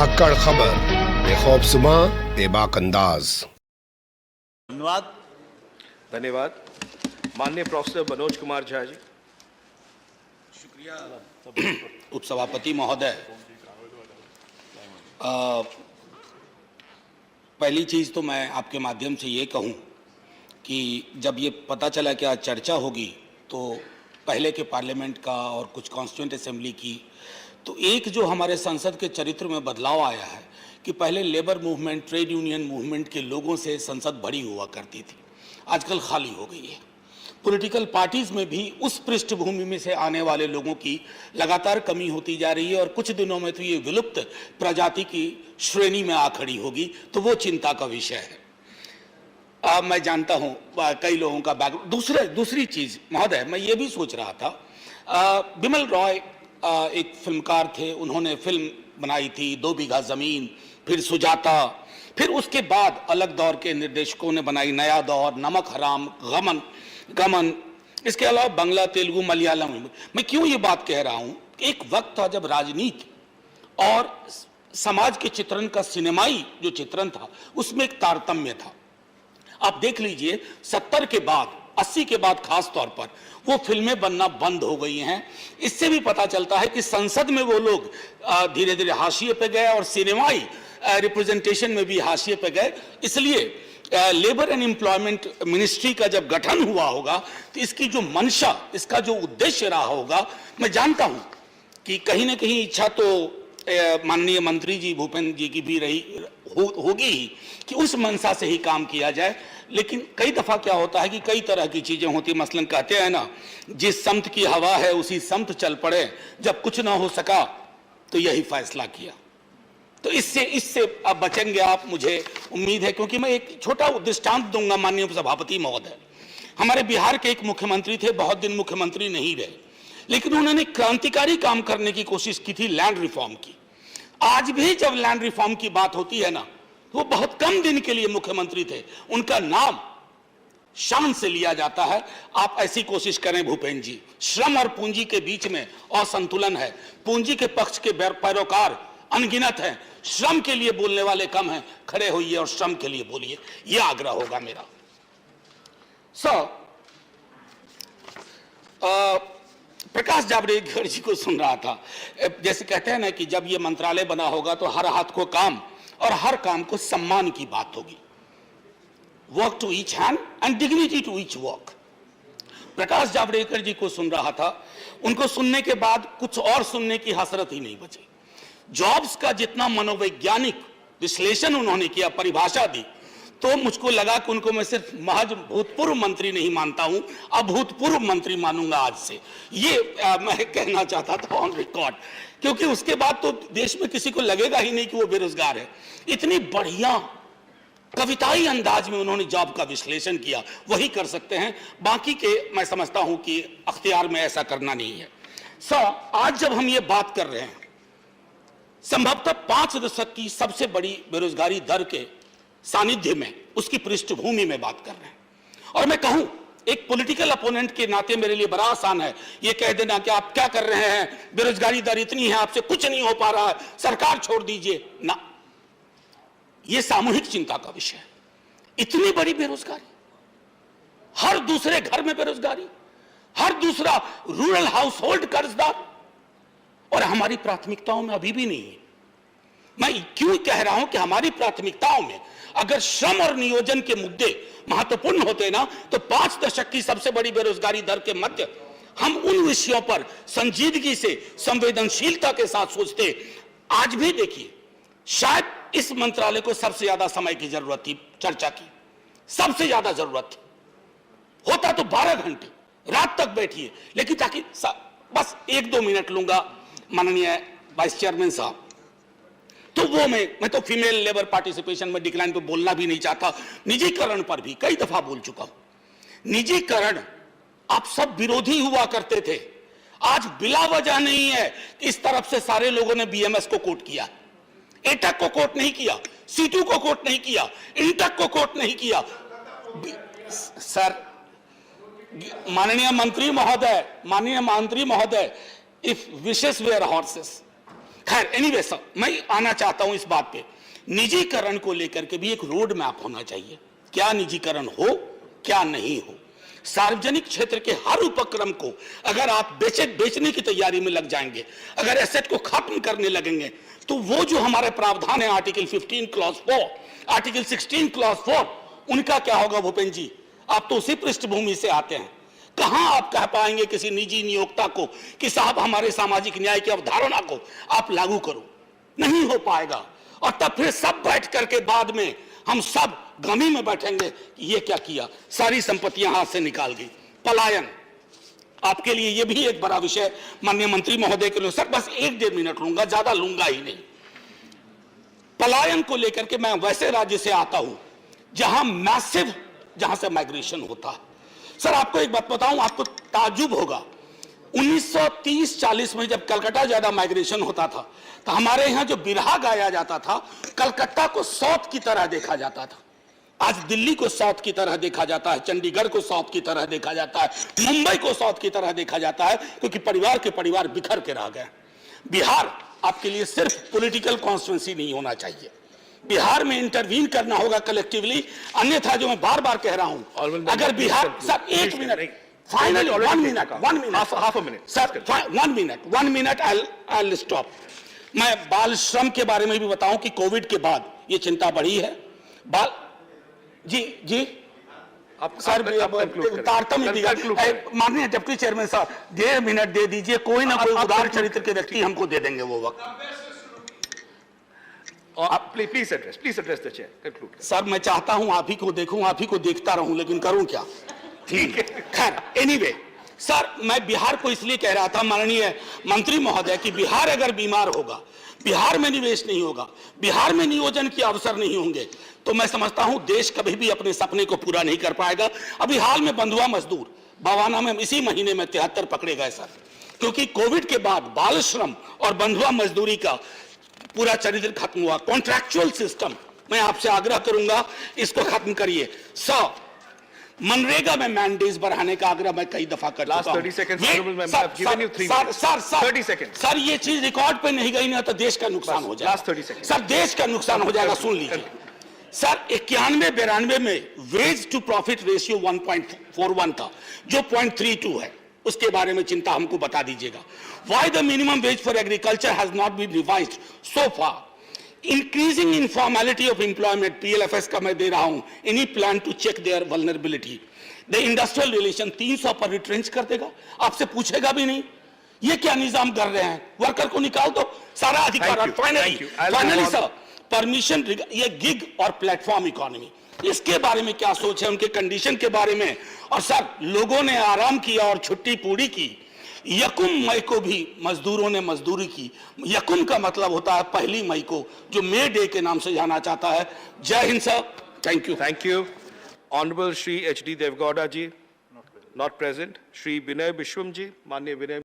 धाकड़ खबर, बेखौफजुमा, बेबाक अंदाज। धन्यवाद माननीय प्रोफेसर मनोज कुमार झा जी। शुक्रिया उपसभापति महोदय। पहली चीज़ तो मैं आपके माध्यम से ये कहूँ कि जब ये पता चला कि आज चर्चा होगी तो पहले के पार्लियामेंट का और कुछ कॉन्स्टिट्यूएंट असेंबली की, तो एक जो हमारे संसद के चरित्र में बदलाव आया है कि पहले labour movement, trade union movement के लोगों से संसद भरी हुआ करती थी, आजकल खाली हो गई है। पॉलिटिकल पार्टीज में भी उस पृष्ठभूमि में से आने वाले लोगों की लगातार कमी होती जा रही है और कुछ दिनों में तो ये विलुप्त प्रजाति की श्रेणी में आ खड़ी होगी, तो वो चिंता का विषय है। मैं जानता हूँ कई लोगों का बैकग्राउंड। दूसरी चीज़ महोदय, मैं ये भी सोच रहा था, बिमल रॉय एक फिल्मकार थे, उन्होंने फिल्म बनाई थी 2 बीघा ज़मीन, फिर सुजाता, फिर उसके बाद अलग दौर के निर्देशकों ने बनाई नया दौर, नमक हराम, गमन, इसके अलावा बांग्ला, तेलुगु, मलयालम। मैं क्यों ये बात कह रहा हूँ, एक वक्त था जब राजनीति और समाज के चित्रण का सिनेमाई जो चित्रण था उसमें एक तारतम्य था। आप देख लीजिए 70 के बाद, 80 के बाद खास तौर पर वो फिल्में बनना बंद हो गई हैं। इससे भी पता चलता है कि संसद में वो लोग धीरे धीरे हाशिए पे गए और सिनेमाई रिप्रेजेंटेशन में भी हाशिए पे गए। इसलिए लेबर एंड एम्प्लॉयमेंट मिनिस्ट्री का जब गठन हुआ होगा तो इसकी जो मंशा, इसका जो उद्देश्य रहा होगा, मैं जानता हूं कि कहीं ना कहीं इच्छा तो माननीय मंत्री जी भूपेंद्र जी की भी रही होगी ही कि उस मंशा से ही काम किया जाए। लेकिन कई दफा क्या होता है कि कई तरह की चीजें होती, मसलन कहते हैं ना, जिस समत की हवा है उसी समत चल पड़े, जब कुछ ना हो सका तो यही फैसला किया। तो इससे अब बचेंगे आप, मुझे उम्मीद है, क्योंकि मैं एक छोटा दृष्टांत दूंगा माननीय सभापति महोदय। हमारे बिहार के एक मुख्यमंत्री थे, बहुत दिन मुख्यमंत्री नहीं रहे, लेकिन उन्होंने क्रांतिकारी काम करने की कोशिश की थी, लैंड रिफॉर्म की। आज भी जब लैंड रिफॉर्म की बात होती है ना, तो वो बहुत कम दिन के लिए मुख्यमंत्री थे, उनका नाम शान से लिया जाता है। आप ऐसी कोशिश करें भूपेंद्र जी। श्रम और पूंजी के बीच में असंतुलन है, पूंजी के पक्ष के पैरोकार अनगिनत हैं, श्रम के लिए बोलने वाले कम हैं। खड़े होइए और श्रम के लिए बोलिए, यह आग्रह होगा मेरा। प्रकाश जावड़ेकर जी को सुन रहा था, जैसे कहते हैं ना कि जब ये मंत्रालय बना होगा तो हर हाथ को काम और हर काम को सम्मान की बात होगी। Work to each hand and dignity to each work. Prakash Javadekar ji को सुन रहा था, उनको सुनने के बाद कुछ और सुनने की हसरत ही नहीं बची। जॉब्स का जितना मनोवैज्ञानिक विश्लेषण उन्होंने किया, परिभाषा दी, तो मुझको लगा कि उनको मैं सिर्फ महज भूतपूर्व मंत्री नहीं मानता हूं, अभूतपूर्व मंत्री मानूंगा आज से। ये मैं कहना चाहता था ऑन रिकॉर्ड, क्योंकि उसके बाद तो देश में किसी को लगेगा ही नहीं कि वो बेरोजगार है। इतनी बढ़िया कविताई अंदाज में उन्होंने जॉब का विश्लेषण किया, वही कर सकते हैं, बाकी के मैं समझता हूं कि अख्तियार में ऐसा करना नहीं है। आज जब हम ये बात कर रहे हैं, संभवतः 5 दशक की सबसे बड़ी बेरोजगारी दर के सानिध्य में, उसकी पृष्ठभूमि में बात कर रहे हैं, और मैं कहूं एक पॉलिटिकल अपोनेंट के नाते मेरे लिए बड़ा आसान है ये कह देना कि आप क्या कर रहे हैं, बेरोजगारी दर इतनी है, आपसे कुछ नहीं हो पा रहा है, सरकार छोड़ दीजिए ना। यह सामूहिक चिंता का विषय है। इतनी बड़ी बेरोजगारी, हर दूसरे घर में बेरोजगारी, हर दूसरा रूरल हाउस होल्ड कर्जदार, और हमारी प्राथमिकताओं में अभी भी नहीं है। मैं क्यों कह रहा हूं कि हमारी प्राथमिकताओं में अगर श्रम और नियोजन के मुद्दे महत्वपूर्ण होते ना, तो 5 दशक की सबसे बड़ी बेरोजगारी दर के मध्य हम उन विषयों पर संजीदगी से, संवेदनशीलता के साथ सोचते। आज भी देखिए, शायद इस मंत्रालय को सबसे ज्यादा समय की जरूरत थी, चर्चा की सबसे ज्यादा जरूरत थी। होता तो 12 घंटे रात तक बैठिए, लेकिन ताकि बस 1-2 मिनट लूंगा माननीय वाइस चेयरमैन साहब, तो वो मैं तो फीमेल लेबर पार्टिसिपेशन में डिक्लाइन पे बोलना भी नहीं चाहता। निजीकरण पर भी कई दफा बोल चुका हूं। निजीकरण आप सब विरोधी हुआ करते थे, आज बिला वजह नहीं है। इस तरफ से सारे लोगों ने बीएमएस को कोट किया, एटक को कोट नहीं किया, सीटू को कोट नहीं किया, इंटक को कोट नहीं किया। सर, माननीय मंत्री महोदय, इफ विशेष वेयर हॉर्सेस, खैर एनीवे सर, मैं आना चाहता हूं इस बात पे, निजीकरण को लेकर के भी एक रोड मैप होना चाहिए। क्या निजीकरण हो, क्या नहीं हो। सार्वजनिक क्षेत्र के हर उपक्रम को अगर आप बेचने की तैयारी में लग जाएंगे, अगर एसेट को खत्म करने लगेंगे, तो वो जो हमारे प्रावधान है आर्टिकल 15 क्लॉज 4, आर्टिकल 16 क्लॉज 4, उनका क्या होगा भूपेंद्र जी? आप तो उसी पृष्ठभूमि से आते हैं। कहां आप कह पाएंगे किसी निजी नियोक्ता को कि साहब हमारे सामाजिक न्याय की अवधारणा को आप लागू करो? नहीं हो पाएगा। और तब फिर सब बैठ करके बाद में हम सब गमी में बैठेंगे कि ये क्या किया, सारी संपत्तियां हाथ से निकाल गई। पलायन आपके लिए ये भी एक बड़ा विषय माननीय मंत्री महोदय के लिए। सर बस 1-1.5 मिनट लूंगा, ज्यादा लूंगा ही नहीं। पलायन को लेकर के मैं वैसे राज्य से आता हूं जहां से माइग्रेशन होता है। सर आपको एक बात बताऊं, आपको ताज्जुब होगा, 1930-40 में जब कलकत्ता ज्यादा माइग्रेशन होता था तो हमारे यहां जो बिरहा गाया जाता था, कलकत्ता को साउथ की तरह देखा जाता था। आज दिल्ली को साउथ की तरह देखा जाता है, चंडीगढ़ को साउथ की तरह देखा जाता है, मुंबई को साउथ की तरह देखा जाता है, क्योंकि परिवार के परिवार बिखर के रह गए। बिहार आपके लिए सिर्फ पॉलिटिकल कॉन्स्टिट्यूंसी नहीं होना चाहिए, बिहार में इंटरवीन करना होगा कलेक्टिवली। अन्यथा जो मैं बार बार कह रहा हूं, अगर Bihar sir 1 minute finally 1 minute half a minute sir 1 minute I will stop. मैं बाल श्रम के बारे में भी बताऊं कि कोविड के बाद ये चिंता बढ़ी है। बाल जी आप सर तारतम्य माननीय डिप्टी चेयरमैन साहब 1.5 मिनट दे दीजिए, कोई ना कोई उदार चरित्र के व्यक्ति हमको दे देंगे वो वक्त। Please address the chair, conclude. Sir मैं चाहता हूं आप ही को देखूं, आप ही को देखता रहूं, लेकिन करूं क्या? ठीक है, खैर एनीवे सर मैं बिहार को इसलिए कह रहा था माननीय मंत्री महोदय कि बिहार अगर बीमार होगा, बिहार में निवेश नहीं होगा, बिहार में नियोजन के अवसर नहीं होंगे, तो मैं समझता हूं देश कभी भी अपने सपने को पूरा नहीं कर पाएगा। अभी हाल में बंधुआ मजदूर बवाना में इसी महीने में 73 पकड़े गए सर, क्योंकि कोविड के बाद बाल श्रम और बंधुआ मजदूरी का पूरा चरित्र खत्म हुआ। कॉन्ट्रैक्चुअल सिस्टम, मैं आपसे आग्रह करूंगा इसको खत्म करिए। मनरेगा में मैंडेज बढ़ाने का आग्रह मैं कई दफा कर चुका हूं। सर ये चीज रिकॉर्ड पे नहीं गई ना तो देश का नुकसान हो जाएगा। सर देश का नुकसान हो जाएगा, सुन लीजिए सर। 91-92 में वेज टू प्रॉफिट रेशियो 1.41 था, जो 0.32 है, उसके बारे में चिंता हमको बता दीजिएगा। Why the minimum wage for agriculture has not been revised so far? Increasing informality of employment, PLFS का मैं दे रहा हूं, any plan to check their vulnerability. The industrial relation 300 पर रिट्रेंच कर देगा, आपसे पूछेगा भी नहीं। ये क्या निजाम कर रहे हैं? वर्कर को निकाल दो, सारा अधिकार। फाइनली सर परमिशन, ये गिग और प्लेटफॉर्म इकोनॉमी, इसके बारे में क्या सोच है, उनके कंडीशन के बारे में। और सर लोगों ने आराम किया और छुट्टी पूरी की। यकुम मई को भी मजदूरों ने मजदूरी की। यकुम का मतलब होता है 1 मई को, जो मे डे के नाम से जाना चाहता है। Jai Hind sir, thank you. Honourable Shri HD Devegowda ji, not present. Shri Vinay Vishwam ji, माननीय विनय